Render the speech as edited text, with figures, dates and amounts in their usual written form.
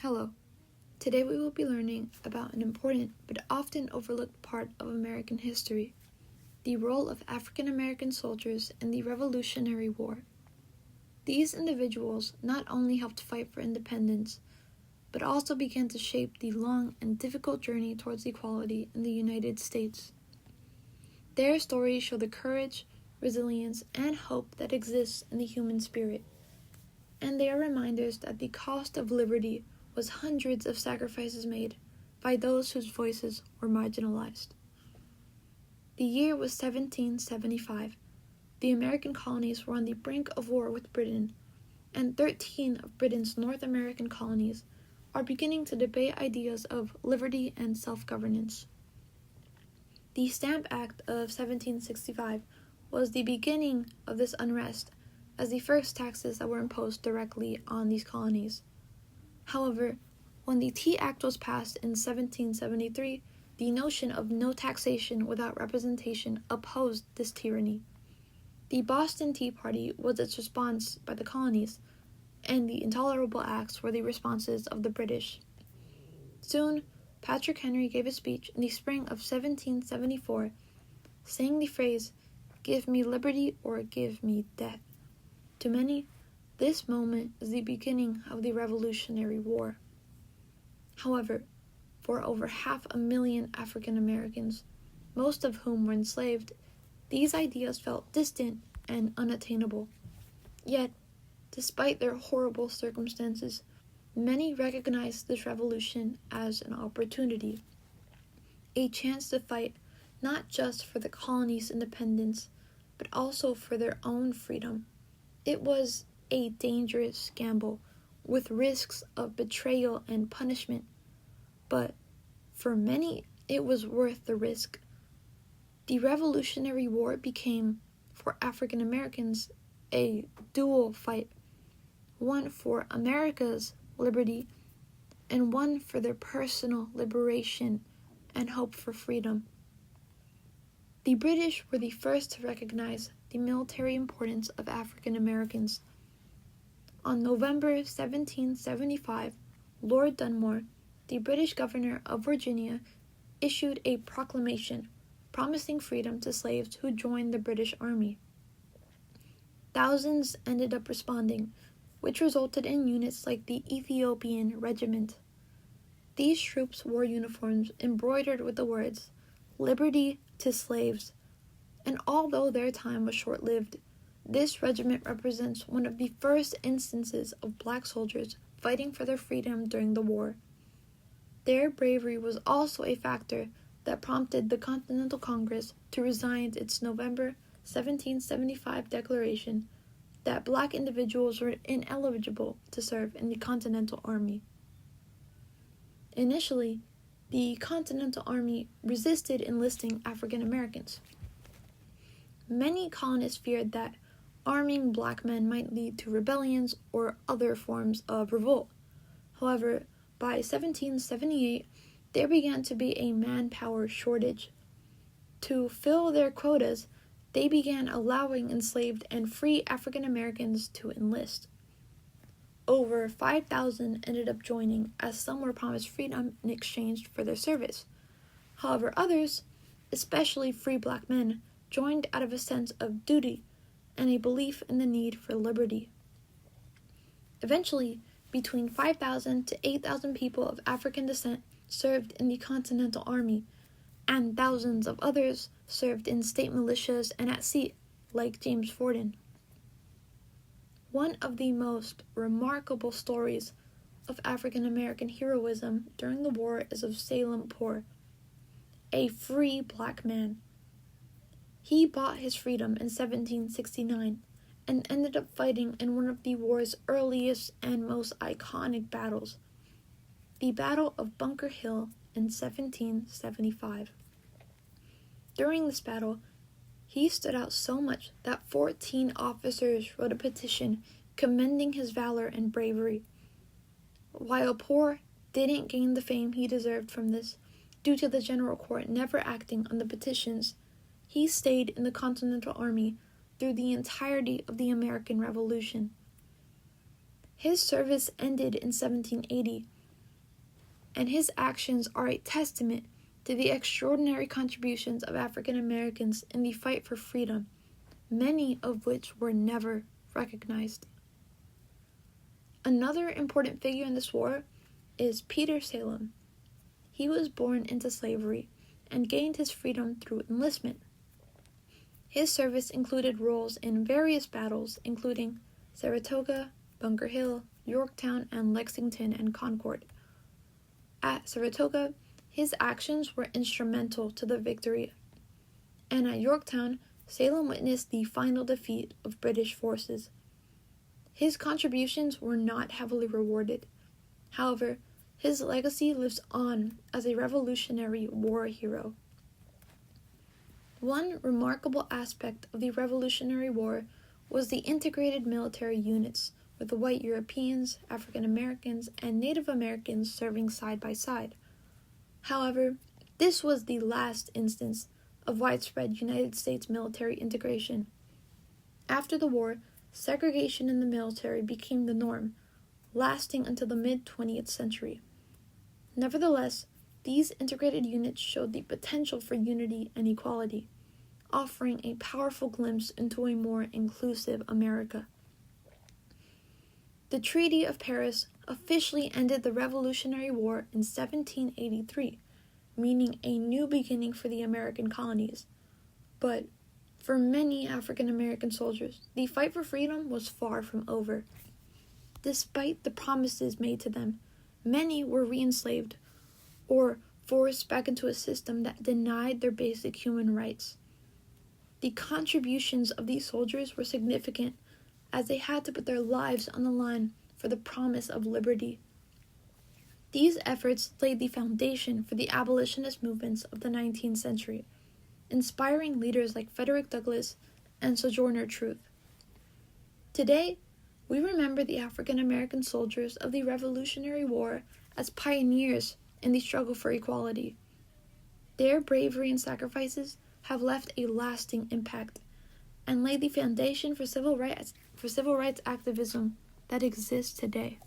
Hello. Today we will be learning about an important but often overlooked part of American history, the role of African American soldiers in the Revolutionary War. These individuals not only helped fight for independence, but also began to shape the long and difficult journey towards equality in the United States. Their stories show the courage, resilience, and hope that exists in the human spirit, and they are reminders that the cost of liberty was hundreds of sacrifices made by those whose voices were marginalized. The year was 1775. The American colonies were on the brink of war with Britain, and 13 of Britain's North American colonies are beginning to debate ideas of liberty and self-governance. The Stamp Act of 1765 was the beginning of this unrest, as the first taxes that were imposed directly on these colonies. However, when the Tea Act was passed in 1773, the notion of no taxation without representation opposed this tyranny. The Boston Tea Party was its response by the colonies, and the Intolerable Acts were the responses of the British. Soon, Patrick Henry gave a speech in the spring of 1774, saying the phrase, "Give me liberty or give me death." To many, this moment is the beginning of the Revolutionary War. However, for over 500,000 African Americans, most of whom were enslaved, these ideas felt distant and unattainable. Yet, despite their horrible circumstances, many recognized this revolution as an opportunity, a chance to fight not just for the colony's independence, but also for their own freedom. It was a dangerous gamble, with risks of betrayal and punishment, but for many it was worth the risk. The Revolutionary War became, for African Americans, a dual fight, one for America's liberty and one for their personal liberation and hope for freedom. The British were the first to recognize the military importance of African Americans. On November 1775, Lord Dunmore, the British governor of Virginia, issued a proclamation promising freedom to slaves who joined the British Army. Thousands ended up responding, which resulted in units like the Ethiopian Regiment. These troops wore uniforms embroidered with the words, "Liberty to slaves," and although their time was short-lived, this regiment represents one of the first instances of black soldiers fighting for their freedom during the war. Their bravery was also a factor that prompted the Continental Congress to resign its November 1775 declaration that black individuals were ineligible to serve in the Continental Army. Initially, the Continental Army resisted enlisting African Americans. Many colonists feared that arming black men might lead to rebellions or other forms of revolt. However, by 1778, there began to be a manpower shortage. To fill their quotas, they began allowing enslaved and free African Americans to enlist. Over 5,000 ended up joining, as some were promised freedom in exchange for their service. However, others, especially free black men, joined out of a sense of duty and a belief in the need for liberty. Eventually, between 5,000 to 8,000 people of African descent served in the Continental Army, and thousands of others served in state militias and at sea, like James Fordin. One of the most remarkable stories of African American heroism during the war is of Salem Poor, a free black man. He bought his freedom in 1769 and ended up fighting in one of the war's earliest and most iconic battles, the Battle of Bunker Hill in 1775. During this battle, he stood out so much that 14 officers wrote a petition commending his valor and bravery. While Poor didn't gain the fame he deserved from this, due to the General Court never acting on the petitions, he stayed in the Continental Army through the entirety of the American Revolution. His service ended in 1780, and his actions are a testament to the extraordinary contributions of African Americans in the fight for freedom, many of which were never recognized. Another important figure in this war is Peter Salem. He was born into slavery and gained his freedom through enlistment. His service included roles in various battles, including Saratoga, Bunker Hill, Yorktown, and Lexington and Concord. At Saratoga, his actions were instrumental to the victory, and at Yorktown, Salem witnessed the final defeat of British forces. His contributions were not heavily rewarded. However, his legacy lives on as a Revolutionary War hero. One remarkable aspect of the Revolutionary War was the integrated military units, with white Europeans, African Americans, and Native Americans serving side by side. However, this was the last instance of widespread United States military integration. After the war, segregation in the military became the norm, lasting until the mid-20th century. Nevertheless, these integrated units showed the potential for unity and equality, offering a powerful glimpse into a more inclusive America. The Treaty of Paris officially ended the Revolutionary War in 1783, meaning a new beginning for the American colonies. But for many African American soldiers, the fight for freedom was far from over. Despite the promises made to them, many were re-enslaved or forced back into a system that denied their basic human rights. The contributions of these soldiers were significant, as they had to put their lives on the line for the promise of liberty. These efforts laid the foundation for the abolitionist movements of the 19th century, inspiring leaders like Frederick Douglass and Sojourner Truth. Today, we remember the African American soldiers of the Revolutionary War as pioneers in the struggle for equality. Their bravery and sacrifices have left a lasting impact and laid the foundation for civil rights activism that exists today.